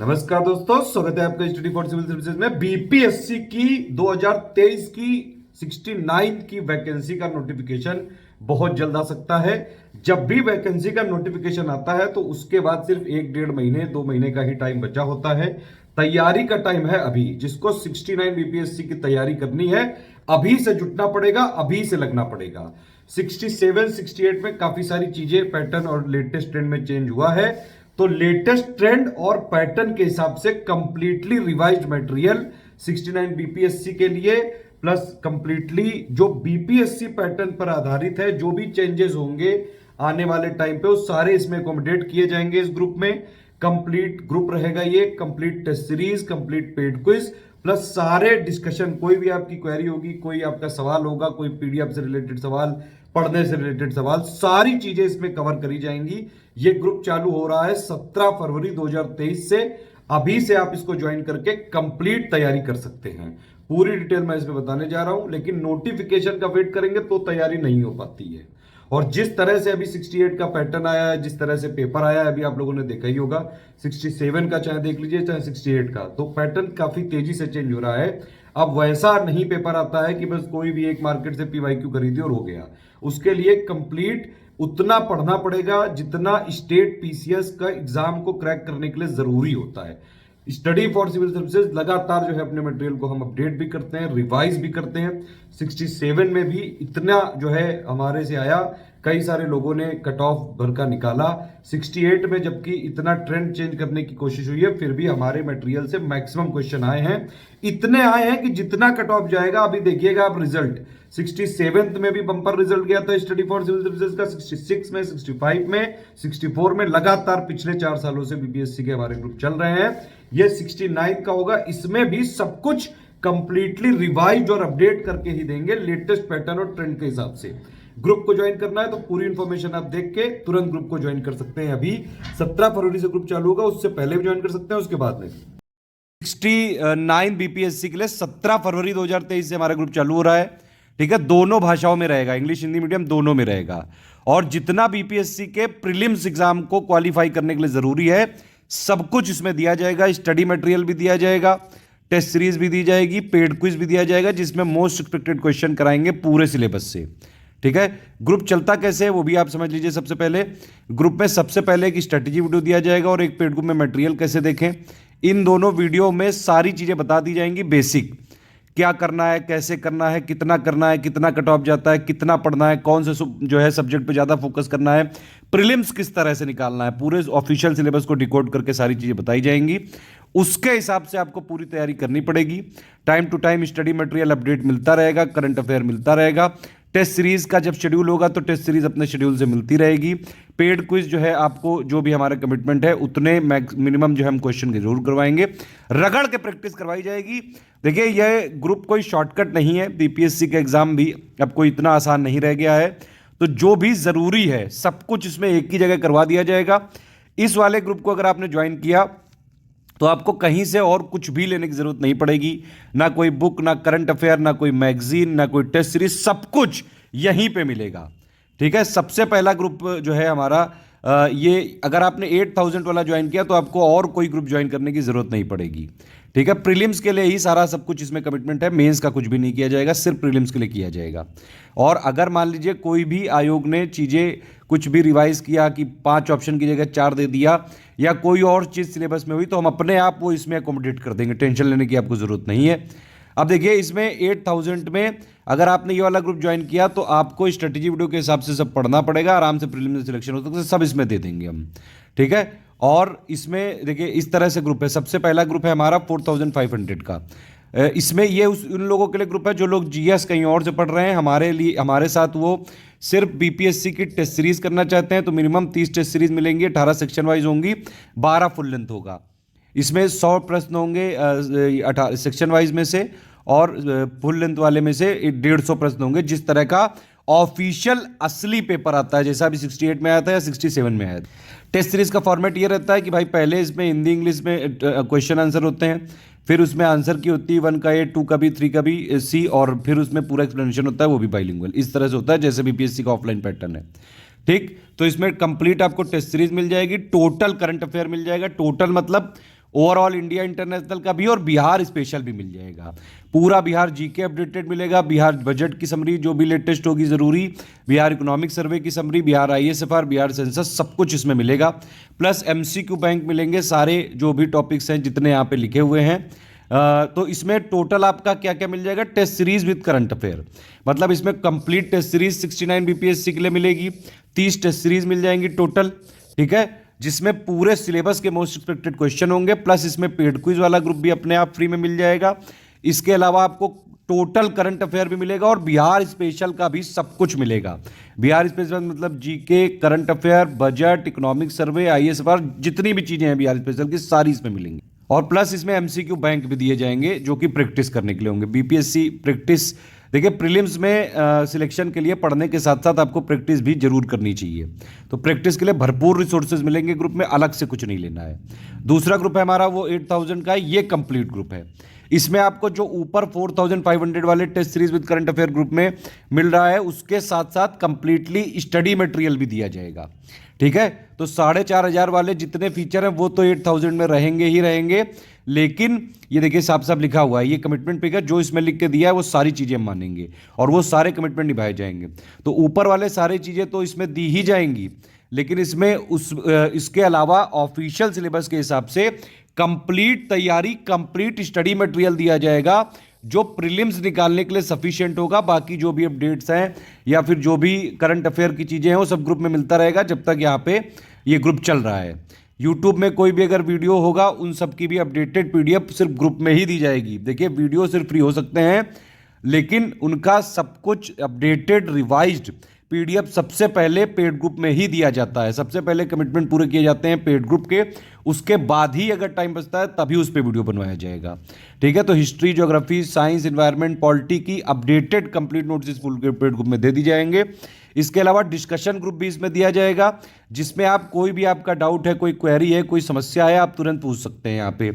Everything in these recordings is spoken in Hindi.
नमस्कार दोस्तों, स्वागत है आपका स्टडी फॉर सिविल सर्विसेज में। बीपीएससी की 2023 की 69 की वैकेंसी का नोटिफिकेशन बहुत जल्द आ सकता है। जब भी वैकेंसी का नोटिफिकेशन आता है तो उसके बाद सिर्फ 1-1.5 महीने 2 महीने का ही टाइम बचा होता है। तैयारी का टाइम है अभी। जिसको 69 बीपीएससी की तैयारी करनी है अभी से जुटना पड़ेगा, अभी से लगना पड़ेगा। 67 68 में काफी सारी चीजें पैटर्न और लेटेस्ट ट्रेंड में चेंज हुआ है, तो लेटेस्ट ट्रेंड और पैटर्न के हिसाब से कंप्लीटली रिवाइज्ड मटेरियल 69 बीपीएससी के लिए प्लस कंप्लीटली जो बीपीएससी पैटर्न पर आधारित है, जो भी चेंजेस होंगे आने वाले टाइम पे वो सारे इसमें अकोमोडेट किए जाएंगे। इस ग्रुप में कंप्लीट ग्रुप रहेगा, ये complete test series, complete paid quiz plus सारे डिस्कशन। कोई भी आपकी क्वेरी होगी, कोई आपका सवाल होगा, कोई पीडीएफ से रिलेटेड सवाल, पढ़ने से रिलेटेड सवाल, सारी चीजें इसमें कवर करी जाएंगी। ये ग्रुप चालू हो रहा है 17 फरवरी 2023 से। अभी से आप इसको ज्वाइन करके कंप्लीट तैयारी कर सकते हैं। पूरी डिटेल मैं इसमें बताने जा रहा हूं, लेकिन नोटिफिकेशन का वेट करेंगे तो तैयारी नहीं हो पाती है। और जिस तरह से अभी 68 का पैटर्न आया है, जिस तरह से पेपर आया है, अभी आप लोगों ने देखा ही होगा। 67 का चाहे देख लीजिए चाहे 68 का, तो पैटर्न काफी तेजी से चेंज हो रहा है। अब वैसा नहीं पेपर आता है कि बस कोई भी एक मार्केट से पीवाईक्यू खरीदी और हो गया। उसके लिए कंप्लीट उतना पढ़ना पड़ेगा जितना स्टेट पीसीएस का एग्जाम को क्रैक करने के लिए जरूरी होता है। स्टडी फॉर सिविल सर्विसेज लगातार जो है अपने मटेरियल को हम अपडेट भी करते हैं, रिवाइज भी करते हैं। 67 में भी इतना जो है हमारे से आया, कई सारे लोगों ने कट ऑफ भर का निकाला। 68 में जबकि इतना ट्रेंड चेंज करने की कोशिश हुई है, फिर भी हमारे मटेरियल से मैक्सिमम क्वेश्चन आए हैं। इतने आए हैं कि जितना कट ऑफ जाएगा, अभी देखिएगा आप रिजल्ट। 67 में भी बंपर रिजल्ट गया था स्टडी फॉर सिविल सर्विसेज का, 66 में, 65 में, 64 में। लगातार पिछले 4 सालों से बीपीएससी के हमारे ग्रुप चल रहे हैं। ये 69 का होगा, इसमें भी सब कुछ कंप्लीटली रिवाइज और अपडेट करके ही देंगे लेटेस्ट पैटर्न और ट्रेंड के हिसाब से। ग्रुप को ज्वाइन करना है तो पूरी इंफॉर्मेशन आप देख के तुरंत ग्रुप को ज्वाइन कर सकते हैं। अभी 17 फरवरी से ग्रुप चालू होगा, उससे पहले भी ज्वाइन कर सकते हैं, उसके बाद में। 69 बीपीएससी के लिए 17 फरवरी 2023 से हमारा ग्रुप चालू हो रहा है। ठीक है, दोनों भाषाओं में रहेगा, इंग्लिश हिंदी मीडियम दोनों में रहेगा। और जितना बीपीएससी के प्रीलिम्स एग्जाम को क्वालिफाई करने के लिए जरूरी है सब कुछ इसमें दिया जाएगा। स्टडी मटेरियल भी दिया जाएगा, टेस्ट सीरीज भी दी जाएगी, पेड क्विज भी दिया जाएगा, जिसमें मोस्ट एक्सपेक्टेड क्वेश्चन कराएंगे पूरे सिलेबस से। ठीक है, ग्रुप चलता कैसे है वो भी आप समझ लीजिए। सबसे पहले ग्रुप में सबसे पहले एक स्ट्रेटेजी वीडियो दिया जाएगा और एक पेड ग्रुप में मटेरियल कैसे देखें। इन दोनों वीडियो में सारी चीजें बता दी जाएंगी। बेसिक क्या करना है, कैसे करना है, कितना करना है, कितना कट ऑफ जाता है, कितना पढ़ना है, कौन से जो है सब्जेक्ट पे ज्यादा फोकस करना है, प्रीलिम्स किस तरह से निकालना है, पूरे ऑफिशियल सिलेबस को डिकोड करके सारी चीजें बताई जाएंगी। उसके हिसाब से आपको पूरी तैयारी करनी पड़ेगी। Time to time study material update मिलता रहेगा, करंट अफेयर मिलता रहेगा। टेस्ट सीरीज का जब शेड्यूल होगा तो टेस्ट सीरीज अपने शेड्यूल से मिलती रहेगी। पेड क्विज जो है आपको जो भी हमारा कमिटमेंट है उतने मिनिमम जो है हम क्वेश्चन जरूर करवाएंगे, रगड़ के प्रैक्टिस करवाई जाएगी। देखिए यह ग्रुप कोई शॉर्टकट नहीं है, बीपीएससी का एग्जाम भी अब कोई इतना आसान नहीं रह गया है। तो जो भी जरूरी है सब कुछ इसमें एक ही जगह करवा दिया जाएगा। इस वाले ग्रुप को अगर आपने ज्वाइन किया तो आपको कहीं से और कुछ भी लेने की जरूरत नहीं पड़ेगी, ना कोई बुक, ना करंट अफेयर, ना कोई मैगजीन, ना कोई टेस्ट सीरीज, सब कुछ यहीं पे मिलेगा। ठीक है, सबसे पहला ग्रुप जो है हमारा ये अगर आपने 8000 वाला ज्वाइन किया तो आपको और कोई ग्रुप ज्वाइन करने की जरूरत नहीं पड़ेगी। ठीक है, प्रीलिम्स के लिए ही सारा सब कुछ इसमें कमिटमेंट है, मेंस का कुछ भी नहीं किया जाएगा, सिर्फ प्रीलिम्स के लिए किया जाएगा। और अगर मान लीजिए कोई भी आयोग ने चीज़ें कुछ भी रिवाइज किया कि 5 ऑप्शन की जगह 4 दे दिया या कोई और चीज़ सिलेबस में हुई तो हम अपने आप वो इसमें अकोमोडेट कर देंगे, टेंशन लेने की आपको ज़रूरत नहीं है। अब देखिए इसमें 8000 में अगर आपने ये वाला ग्रुप ज्वाइन किया तो आपको स्ट्रेटेजी वीडियो के हिसाब से सब पढ़ना पड़ेगा, आराम से प्रीलिम्स सिलेक्शन हो सकता है, सब इसमें दे देंगे हम। ठीक है, और इसमें देखिए इस तरह से ग्रुप है। सबसे पहला ग्रुप है हमारा 4500 का। इसमें ये उन लोगों के लिए ग्रुप है जो लोग जीएस कहीं और से पढ़ रहे हैं, हमारे लिए हमारे साथ वो सिर्फ बीपीएससी की टेस्ट सीरीज करना चाहते हैं तो मिनिमम 30 टेस्ट सीरीज मिलेंगी, 18 सेक्शन वाइज होंगी, 12 फुल लेंथ होगा। इसमें 100 प्रश्न होंगे 18 सेक्शन वाइज में से, और फुल लेंथ वाले में से 150 प्रश्न होंगे, जिस तरह का ऑफिशियल असली पेपर आता है, जैसा अभी 68 में आया था या 67 में आया था। टेस्ट सीरीज का फॉर्मेट ये रहता है कि भाई पहले इसमें हिंदी इंग्लिश में क्वेश्चन आंसर होते हैं, फिर उसमें आंसर की होती है 1 का ए, 2 का बी, 3 का बी, सी, और फिर उसमें पूरा एक्सप्लेनेशन होता है, वो भी बाइलिंगुअल। इस तरह से होता है जैसे बीपीएससी का ऑफलाइन पैटर्न है। ठीक, तो इसमें कंप्लीट आपको टेस्ट सीरीज मिल जाएगी, टोटल करंट अफेयर मिल जाएगा। टोटल मतलब ओवरऑल इंडिया इंटरनेशनल का भी और बिहार स्पेशल भी मिल जाएगा। पूरा बिहार जीके अपडेटेड मिलेगा, बिहार बजट की समरी जो भी लेटेस्ट होगी जरूरी, बिहार इकोनॉमिक सर्वे की समरी, बिहार आईएसएफआर, बिहार सेंसस, सब कुछ इसमें मिलेगा। प्लस एमसीक्यू बैंक मिलेंगे, सारे जो भी टॉपिक्स हैं जितने यहाँ पे लिखे हुए हैं। तो इसमें टोटल आपका क्या क्या मिल जाएगा, test series with current affair, मतलब इसमें कंप्लीट टेस्ट सीरीज 69 बीपीएससी के लिए मिलेगी, 30 टेस्ट सीरीज मिल जाएंगी टोटल, ठीक है, जिसमें पूरे सिलेबस के मोस्ट एक्सपेक्टेड क्वेश्चन होंगे। प्लस इसमें पेड क्विज वाला ग्रुप भी अपने आप फ्री में मिल जाएगा। इसके अलावा आपको टोटल करंट अफेयर भी मिलेगा और बिहार स्पेशल का भी सब कुछ मिलेगा। बिहार स्पेशल मतलब GK, current affair, budget, economic survey, ISR, जितनी भी चीजें हैं बिहार स्पेशल की सारी इसमें मिलेंगी। और प्लस इसमें एमसीक्यू बैंक भी दिए जाएंगे जो कि प्रैक्टिस करने के लिए होंगे। बीपीएससी प्रैक्टिस, देखिए प्रीलिम्स में सिलेक्शन के लिए पढ़ने के साथ साथ आपको प्रैक्टिस भी जरूर करनी चाहिए, तो प्रैक्टिस के लिए भरपूर रिसोर्सेज मिलेंगे ग्रुप में, अलग से कुछ नहीं लेना है। दूसरा ग्रुप है हमारा वो 8000 का है, ये कंप्लीट ग्रुप है। इसमें आपको जो ऊपर 4500 वाले test series with current affair group में मिल रहा है उसके साथ साथ कंप्लीटली स्टडी मटेरियल भी दिया जाएगा, ठीक है। तो 4500 वाले जितने फीचर हैं वो तो 8000 में रहेंगे ही रहेंगे, लेकिन ये देखिए साफ साफ लिखा हुआ है, ये कमिटमेंट पिक है, जो इसमें लिख के दिया है वो सारी चीजें हम मानेंगे और वो सारे कमिटमेंट निभाए जाएंगे। तो ऊपर वाले सारी चीजें तो इसमें दी ही जाएंगी, लेकिन इसमें इसके अलावा ऑफिशियल सिलेबस के हिसाब से कंप्लीट तैयारी, कंप्लीट स्टडी मटेरियल दिया जाएगा जो प्रीलिम्स निकालने के लिए सफिशिएंट होगा। बाकी जो भी अपडेट्स हैं या फिर जो भी करंट अफेयर की चीजें हैं वो सब ग्रुप में मिलता रहेगा जब तक यहाँ पे ये ग्रुप चल रहा है। यूट्यूब में कोई भी अगर वीडियो होगा उन सब की भी अपडेटेड पीडीएफ सिर्फ ग्रुप में ही दी जाएगी। देखिए वीडियो सिर्फ फ्री हो सकते हैं, लेकिन उनका सब कुछ अपडेटेड रिवाइज्ड पीडीएफ सबसे पहले पेड ग्रुप में ही दिया जाता है। सबसे पहले कमिटमेंट पूरे किए जाते हैं पेड ग्रुप के, उसके बाद ही अगर टाइम बचता है तभी उस पर वीडियो बनवाया जाएगा, ठीक है। तो history, geography, science, environment, polity की updated complete notes full paid group में दे दी जाएंगे। इसके अलावा डिस्कशन ग्रुप भी इसमें दिया जाएगा, जिसमें आप कोई भी आपका डाउट है, कोई क्वेरी है, कोई समस्या है, आप तुरंत पूछ सकते हैं। यहाँ पे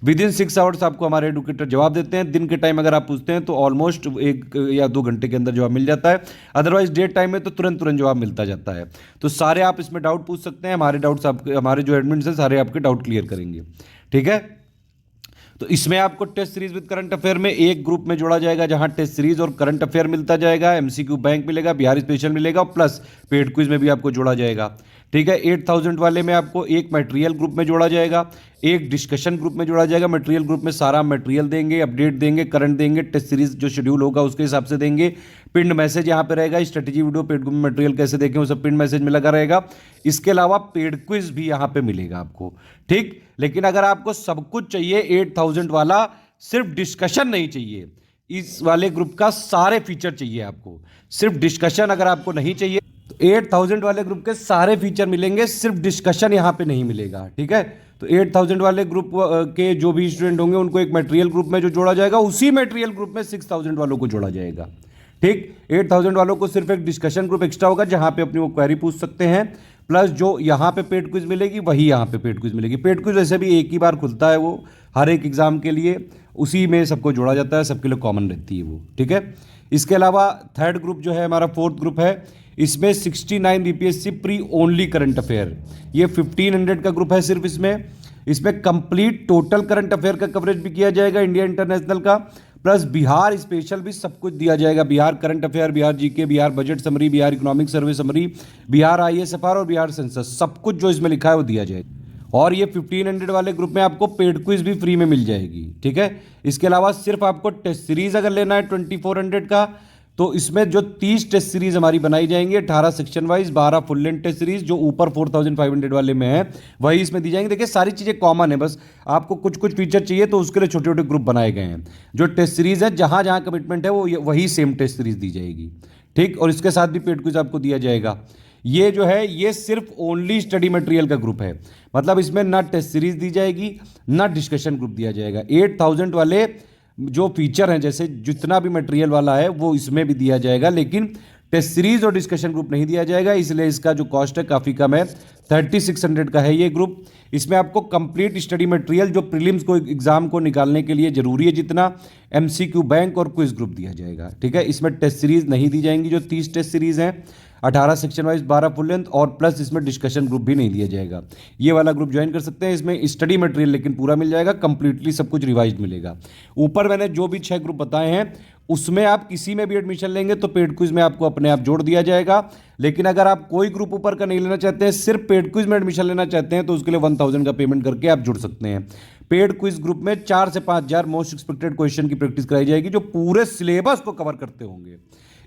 विद इन 6 आवर्स आपको हमारे एडुकेटर जवाब देते हैं। दिन के टाइम अगर आप पूछते हैं तो ऑलमोस्ट 1 या 2 घंटे के अंदर जवाब मिल जाता है, अदरवाइज डे टाइम में तो तुरंत तुरंत जवाब मिलता जाता है। तो सारे आप इसमें डाउट पूछ सकते हैं, हमारे डाउट्स आपके, हमारे जो एडमिन्स हैं सारे आपके डाउट क्लियर करेंगे, ठीक है। तो इसमें आपको test series with current affair में एक ग्रुप में जोड़ा जाएगा जहां टेस्ट सीरीज और करंट अफेयर मिलता जाएगा, एमसीक्यू बैंक मिलेगा, बिहार स्पेशल मिलेगा, प्लस पेड क्विज में भी आपको जोड़ा जाएगा, ठीक है। 8000 वाले में आपको एक मटेरियल ग्रुप में जोड़ा जाएगा, एक डिस्कशन ग्रुप में जोड़ा जाएगा। मटेरियल ग्रुप में सारा मटेरियल देंगे, अपडेट देंगे, करंट देंगे, टेस्ट सीरीज जो शेड्यूल होगा उसके हिसाब से देंगे। पिंड मैसेज यहाँ पे रहेगा, स्ट्रेटेजी वीडियो पेड ग्रुप में मटेरियल कैसे देखें वो सब पिंड मैसेज में लगा रहेगा। इसके अलावा पेड क्विज भी यहाँ पे मिलेगा आपको, ठीक। लेकिन अगर आपको सब कुछ चाहिए 8000 वाला, सिर्फ डिस्कशन नहीं चाहिए, इस वाले ग्रुप का सारे फीचर चाहिए आपको, सिर्फ डिस्कशन अगर आपको नहीं चाहिए तो 8000 वाले ग्रुप के सारे फीचर मिलेंगे, सिर्फ डिस्कशन यहाँ पे नहीं मिलेगा, ठीक है। तो 8000 वाले ग्रुप के जो भी स्टूडेंट होंगे उनको एक मटेरियल ग्रुप में जो जोड़ा जाएगा, उसी मटेरियल ग्रुप में 6000 वालों को जोड़ा जाएगा, ठीक। 8000 वालों को सिर्फ एक डिस्कशन ग्रुप एक्स्ट्रा होगा जहां पे अपनी वो क्वेरी पूछ सकते हैं, प्लस जो यहाँ पे पेड क्विज मिलेगी वही यहाँ पे पेड क्विज मिलेगी। पेड क्विज वैसे भी एक ही बार खुलता है, वो हर एक एग्जाम के लिए उसी में सबको जोड़ा जाता है, सबके लिए कॉमन रहती है वो, ठीक है। इसके अलावा थर्ड ग्रुप जो है हमारा फोर्थ ग्रुप है, इसमें 69 BPSC pre only current affair, ये 1500 का ग्रुप है सिर्फ। इसमें कंप्लीट टोटल करंट अफेयर का कवरेज भी किया जाएगा इंडिया इंटरनेशनल का, प्लस बिहार स्पेशल भी सब कुछ दिया जाएगा। Bihar current affair, Bihar GK, Bihar budget summary, Bihar economic survey summary, Bihar ISFR और बिहार सेंसस, सब कुछ जो इसमें लिखा है वो दिया जाएगा। और ये 1500 वाले ग्रुप में आपको पेड क्विज भी फ्री में मिल जाएगी, ठीक है। इसके अलावा सिर्फ आपको टेस्ट सीरीज अगर लेना है 2400 का, तो इसमें जो 30 टेस्ट सीरीज हमारी बनाई जाएंगी, 18 section wise, 12 full length test series जो ऊपर 4500 वाले में है वही इसमें दी जाएंगी। देखिए सारी चीज़ें कॉमन है, बस आपको कुछ कुछ फीचर चाहिए तो उसके लिए छोटे छोटे ग्रुप बनाए गए हैं। जो टेस्ट सीरीज है जहाँ जहाँ कमिटमेंट है वो वही सेम टेस्ट सीरीज दी जाएगी, ठीक। और इसके साथ भी पेड क्विज आपको दिया जाएगा। ये जो है ये सिर्फ ओनली स्टडी मटेरियल का ग्रुप है, मतलब इसमें ना टेस्ट सीरीज दी जाएगी ना डिस्कशन ग्रुप दिया जाएगा। 8000 वाले जो फीचर हैं, जैसे जितना भी मटेरियल वाला है वो इसमें भी दिया जाएगा, लेकिन टेस्ट सीरीज और डिस्कशन ग्रुप नहीं दिया जाएगा, इसलिए इसका जो कॉस्ट है काफ़ी कम है, 3600 का है ये ग्रुप। इसमें आपको कंप्लीट स्टडी मटेरियल जो प्रीलिम्स को एग्जाम को निकालने के लिए जरूरी है जितना, एमसीक्यू बैंक और क्विज ग्रुप दिया जाएगा, ठीक है। इसमें टेस्ट सीरीज नहीं दी जाएंगी जो 30 टेस्ट सीरीज हैं। 18 सेक्शन वाइज, 12 फुल लेंथ और प्लस इसमें डिस्कशन ग्रुप भी नहीं दिया जाएगा। ये वाला ग्रुप ज्वाइन कर सकते हैं। इसमें स्टडी मटेरियल लेकिन पूरा मिल जाएगा, कंप्लीटली सब कुछ रिवाइज मिलेगा। ऊपर मैंने जो भी 6 ग्रुप बताए हैं उसमें आप किसी में भी एडमिशन लेंगे तो पेड क्विज में आपको अपने आप जोड़ दिया जाएगा। लेकिन अगर आप कोई ग्रुप ऊपर का नहीं लेना चाहते हैं, सिर्फ पेड क्विज में एडमिशन लेना चाहते हैं, तो उसके लिए 1000 का पेमेंट करके आप जुड़ सकते हैं। पेड क्विज ग्रुप में 4 से 5000 मोस्ट एक्सपेक्टेड क्वेश्चन की प्रैक्टिस कराई जाएगी जो पूरे सिलेबस को कवर करते होंगे।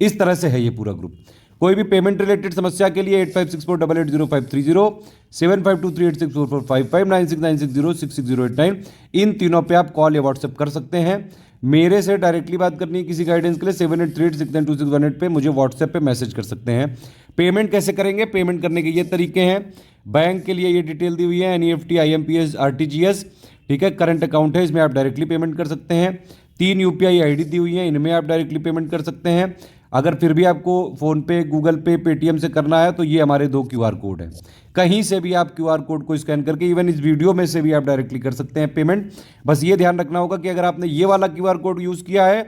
इस तरह से है ये पूरा ग्रुप। कोई भी पेमेंट रिलेटेड समस्या के लिए 8564880530, 7523864455, 9696066089 इन तीनों पे आप कॉल या व्हाट्सएप कर सकते हैं। मेरे से डायरेक्टली बात करनी है किसी गाइडेंस के लिए 7838692618 पे मुझे व्हाट्सएप पे मैसेज कर सकते हैं। पेमेंट कैसे करेंगे? पेमेंट करने के ये तरीके हैं। बैंक के लिए ये डिटेल दी हुई है, NEFT, IMPS, RTGS, ठीक है। करंट अकाउंट है, इसमें आप डायरेक्टली पेमेंट कर सकते हैं। 3 UPI ID दी हुई है, इनमें आप डायरेक्टली पेमेंट कर सकते हैं। अगर फिर भी आपको फ़ोनपे, गूगल पे, पेटीएम से करना है तो ये हमारे 2 QR कोड हैं। कहीं से भी आप QR कोड को स्कैन करके, इवन इस वीडियो में से भी आप डायरेक्टली कर सकते हैं पेमेंट। बस ये ध्यान रखना होगा कि अगर आपने ये वाला QR कोड यूज़ किया है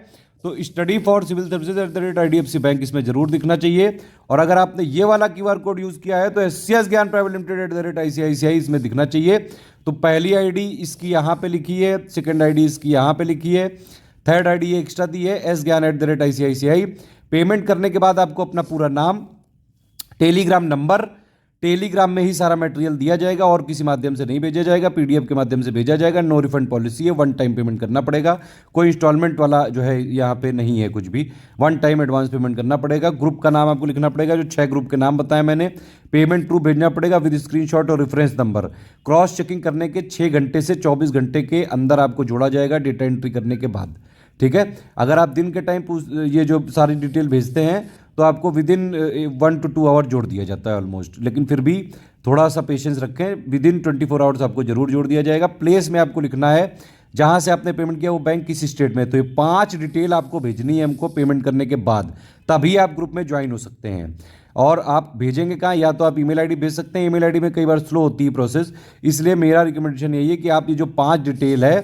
तो study for civil services @IDFC bank इसमें जरूर दिखना चाहिए। और अगर आपने ये वाला QR कोड यूज़ किया है तो SCS ज्ञान प्राइवेट लिमिटेड @ICICI इसमें दिखना चाहिए। तो पहली ID इसकी यहाँ पे लिखी है, सेकंड ID इसकी यहाँ पे लिखी है, थर्ड ID एक्स्ट्रा दी है sgyan @ICICI। पेमेंट करने के बाद आपको अपना पूरा नाम, टेलीग्राम नंबर, टेलीग्राम में ही सारा मटेरियल दिया जाएगा और किसी माध्यम से नहीं भेजा जाएगा, PDF के माध्यम से भेजा जाएगा। नो रिफंड पॉलिसी है, 1 टाइम पेमेंट करना पड़ेगा। कोई इंस्टॉलमेंट वाला जो है यहाँ पे नहीं है कुछ भी, 1 टाइम एडवांस पेमेंट करना पड़ेगा। ग्रुप का नाम आपको लिखना पड़ेगा, जो 6 ग्रुप के नाम बताए मैंने। पेमेंट प्रूफ भेजना पड़ेगा विद स्क्रीनशॉट और रेफरेंस नंबर। क्रॉस चेकिंग करने के 6 घंटे से 24 घंटे के अंदर आपको जोड़ा जाएगा डेटा एंट्री करने के बाद, ठीक है। अगर आप दिन के टाइम ये जो सारी डिटेल भेजते हैं तो आपको विद इन 1 to 2 आवर जोड़ दिया जाता है ऑलमोस्ट। लेकिन फिर भी थोड़ा सा पेशेंस रखें, विद इन 24 आवर्स आपको जरूर जोड़ दिया जाएगा। प्लेस में आपको लिखना है जहां से आपने पेमेंट किया वो बैंक किस स्टेट में। तो ये 5 डिटेल आपको भेजनी है हमको पेमेंट करने के बाद, तभी आप ग्रुप में ज्वाइन हो सकते हैं। और आप भेजेंगे कहाँ? या तो आप ईमेल ID भेज सकते हैं, ईमेल ID में कई बार स्लो होती है प्रोसेस, इसलिए मेरा रिकमेंडेशन यही है कि आप ये जो 5 डिटेल है,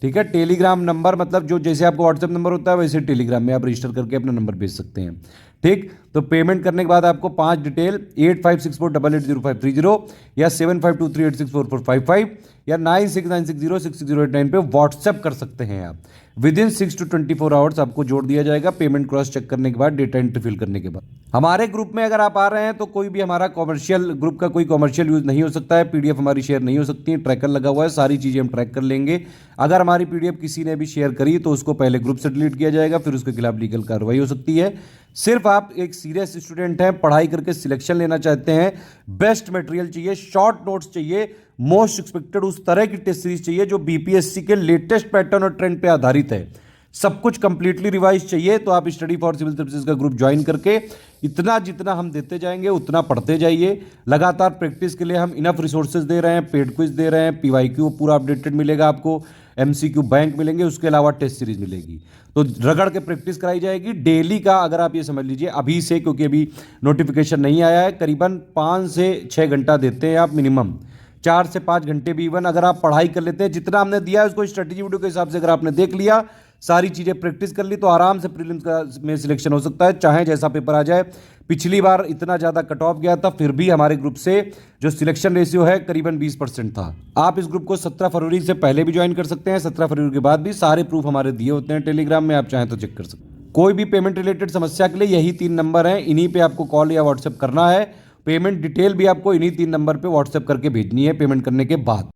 ठीक है, टेलीग्राम नंबर, मतलब जो जैसे आपको व्हाट्सएप नंबर होता है वैसे टेलीग्राम में आप रजिस्टर करके अपना नंबर भेज सकते हैं, ठीक। तो पेमेंट करने के बाद आपको 5 डिटेल 8564880530 या 7523864455 या 9696066089 पे व्हाट्सएप कर सकते हैं आप। विद इन 6 to 24 आवर्स आपको जोड़ दिया जाएगा पेमेंट क्रॉस चेक करने के बाद, डेटा एंट्री फिल करने के बाद। हमारे ग्रुप में अगर आप आ रहे हैं तो कोई भी हमारा कॉमर्शियल ग्रुप का कोई कॉमर्शियल यूज नहीं हो सकता है, PDF हमारी शेयर नहीं हो सकती है, ट्रैकर लगा हुआ है, सारी चीज़ें हम ट्रैक कर लेंगे। अगर हमारी PDF किसी ने भी शेयर करी तो उसको पहले ग्रुप से डिलीट किया जाएगा, फिर उसके खिलाफ लीगल कार्रवाई हो सकती है। सिर्फ आप एक सीरियस स्टूडेंट हैं, पढ़ाई करके सिलेक्शन लेना चाहते हैं, बेस्ट मटेरियल चाहिए, शॉर्ट नोट्स चाहिए, मोस्ट एक्सपेक्टेड उस तरह की टेस्ट सीरीज चाहिए जो BPSC के लेटेस्ट पैटर्न और ट्रेंड पे आधारित है, सब कुछ कंप्लीटली रिवाइज चाहिए, तो आप स्टडी फॉर सिविल सर्विसेज का ग्रुप ज्वाइन करके इतना जितना हम देते जाएंगे उतना पढ़ते जाइए। लगातार प्रैक्टिस के लिए हम इनफ रिसोर्सेज दे रहे हैं, पेड क्विज दे रहे हैं, PYQ पूरा अपडेटेड मिलेगा आपको, MCQ बैंक मिलेंगे, उसके अलावा टेस्ट सीरीज मिलेगी। तो रगड़ के प्रैक्टिस कराई जाएगी डेली का। अगर आप ये समझ लीजिए अभी से, क्योंकि अभी नोटिफिकेशन नहीं आया है, करीबन 5 से 6 घंटा देते हैं आप मिनिमम, 4 से 5 घंटे भी इवन अगर आप पढ़ाई कर लेते हैं, जितना हमने दिया है उसको स्ट्रेटेजी वीडियो के हिसाब से अगर आपने देख लिया, सारी चीज़ें प्रैक्टिस कर ली, तो आराम से प्रीलिम्स का में सिलेक्शन हो सकता है, चाहे जैसा पेपर आ जाए। पिछली बार इतना ज़्यादा कट ऑफ गया था, फिर भी हमारे ग्रुप से जो सिलेक्शन रेशियो है करीबन 20% था। आप इस ग्रुप को 17 फरवरी से पहले भी ज्वाइन कर सकते हैं, 17 फरवरी के बाद भी। सारे प्रूफ हमारे दिए होते हैं टेलीग्राम में, आप चाहें तो चेक कर सकते हैं। कोई भी पेमेंट रिलेटेड समस्या के लिए यही 3 नंबर हैं, इन्हीं पे आपको कॉल या व्हाट्सएप करना है। पेमेंट डिटेल भी आपको इन्हीं 3 नंबर पे व्हाट्सएप करके भेजनी है पेमेंट करने के बाद।